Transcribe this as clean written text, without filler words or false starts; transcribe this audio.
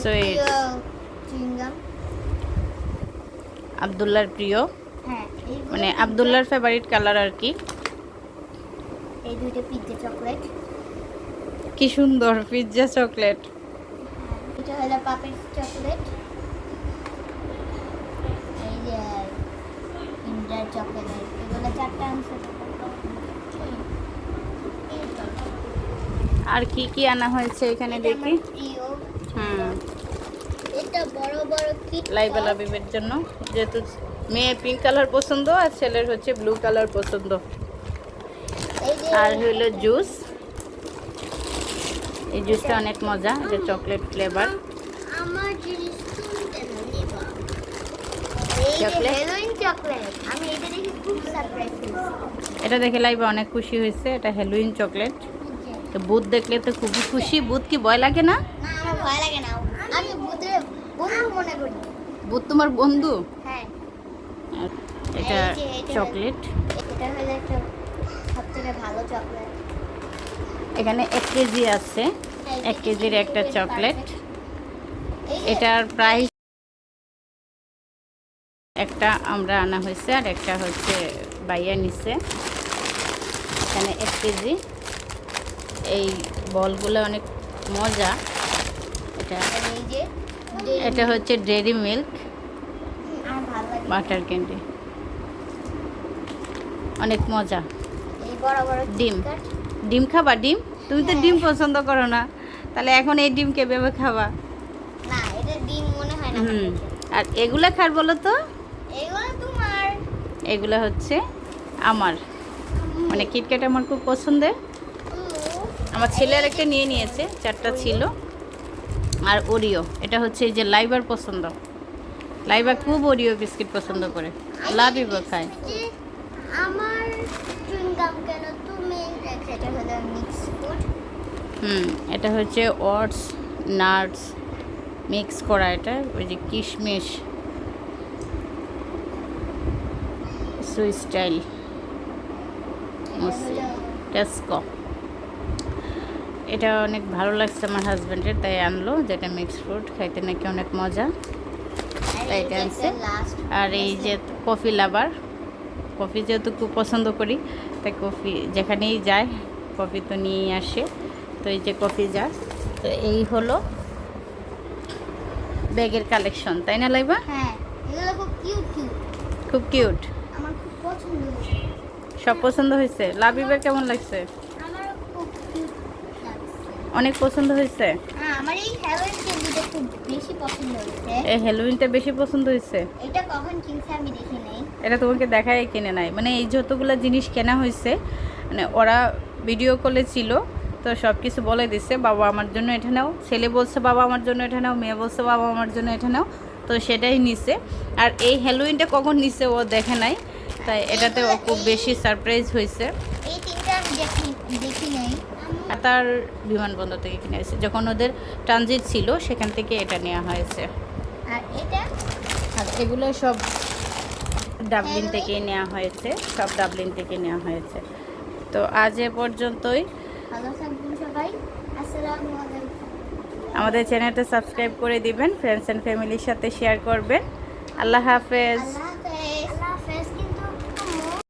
Sweets chewing gum. আব্দুল্লাহর প্রিয়, হ্যাঁ, মানে আব্দুল্লাহর ফেভারিট কালার আর কি। এই দুইটা পিৎজা চকলেট। কি সুন্দর পিৎজা চকলেট। এটা হলো পাপের চকলেট। এই যে কিন্ডার চকলেট, এগুলো চারটা আনছে। আর কি কি আনা হয়েছে এখানে দেখি। এটা বড় বড় কিট লাইবা লাবিবের জন্য, যেহেতু মেয়ে পিঙ্ক কালার পছন্দ আর ছেলের হচ্ছে ব্লু কালার পছন্দ। আর হলো জুস, এই জুসটা অনেক মজা, যে চকলেট ফ্লেভার। আমার জিনিস শুনতে না নিবা। এই যে চকলেট? হ্যালোইন চকলেট, আমি এটা দেখে খুব সারপ্রাইজ হয়েছি। এটা দেখে লাইবা অনেক খুশি হয়েছে, এটা হ্যালোইন চকলেট। তো ভূত দেখলে তো খুবই খুশি। ভূত কি ভয় লাগে না? না, আমার ভয় লাগে না, আমি ভূতের বন্ধু মনে করি। ভূত তোমার বন্ধু? হ্যাঁ। আর এটা এই যে এটা চকলেট। এটা হলো একটা সবথেকে ভালো চকলেট। এখানে 1 কেজি আছে, 1 কেজির একটা চকলেট। এই যে এটার প্রাইস, একটা আমরা আনা হয়েছে আর একটা হচ্ছে বাইয়া নিছে। এখানে 1 কেজি। এই বলগুলো অনেক মজা। এই যে এটা হচ্ছে ডেইরি মিল্ক আমার ভালো লাগে। বাটার ক্যান্ডি, অনেক মজা। এই বড় বড় ডিম। কিটক্যাট। ডিম খাবা? ডিম তুমি তো ডিম পছন্দ করো না, তাহলে এখন এই ডিম কে ভেবে খাবা? না, এটা ডিম মনে হয় না। আর এগুলা খার বলো তো? এগুলো তোমার। এগুলা হচ্ছে আমার, মানে কিটক্যাট আমার খুব পছন্দের। আমার ছেলের একটা নিয়ে নিয়েছে, 4টা ছিল। আর ওরিও, এটা হচ্ছে এই যে লাইবার পছন্দ। লাইবা খুব ওরিও বিস্কিট পছন্দ করে, লাভিবা খায়। যে আমার চুইংগাম কেন তুমি রেখে? এটা হলো মিক্স ফুড। এটা হচ্ছে ওটস নাটস মিক্স করা, এটা ওই যে কিশমিশ সুই স্টাইল টেস্কো। এটা অনেক ভালো লাগছে আমার হাজব্যান্ডের, তাই আনলো, যেটা মিক্স ফ্রুট খাইতে নাকি অনেক মজা, তাই এটা আনছে। আর এই যে কফি লাভার, কফি যেহেতু খুব পছন্দ করি, তাই কফি যেখানেই যায় কফি তো নিয়েই আসে। তো এই যে কফি জার। তো এই হলো ব্যাগের কালেকশন, তাই না লাইবা? হ্যাঁ, এগুলো খুব কিউট কিউট। খুব কিউট, আমার খুব পছন্দ হয়েছে। সব পছন্দ হয়েছে। লাবিবের কেমন লাগছে? আমারও খুব কিউট লাগছে। অনেক পছন্দ হয়েছে। হ্যাঁ, আমার এই হ্যালোইন ক্যান্ডিটা খুব বেশি পছন্দ হয়েছে। এই হ্যালোউইনটা বেশি পছন্দ হয়েছে। এটা কখন কিনছে আমি দেখি নাই। এটা তোমাকে দেখাই কিনে নাই, মানে এই যতগুলো জিনিস কেনা হয়েছে, মানে ওরা ভিডিও কলে ছিল, তো সব কিছু বলে দিছে, বাবা আমার জন্য এটা নাও, ছেলে বলছে বাবা আমার জন্য এটা নাও, মেয়ে বলছে বাবা আমার জন্য এটা নাও, তো সেটাই নিছে। আর এই হ্যালোউইনটা কখন নিছে ও দেখে নাই, তাই এটাতে ও খুব বেশি সারপ্রাইজ হয়েছে। এই তিনটা আমি দেখি নাই। আর তার বিমানবন্দর থেকে কিনে এসেছে, যখন ওদের ট্রানজিট ছিল সেখান থেকে এটা নেওয়া হয়েছে। আর এটা আর এগুলো সব ডাবলিন থেকে নেওয়া হয়েছে, সব ডাবলিন থেকে নেওয়া হয়েছে। তো আজ এ পর্যন্তই। ভালো থাকবেন সবাই। আসসালামু আলাইকুম। আমাদের চ্যানেলটা সাবস্ক্রাইব করে দিবেন, ফ্রেন্ডস অ্যান্ড ফ্যামিলির সাথে শেয়ার করবেন। আল্লাহ হাফেজ।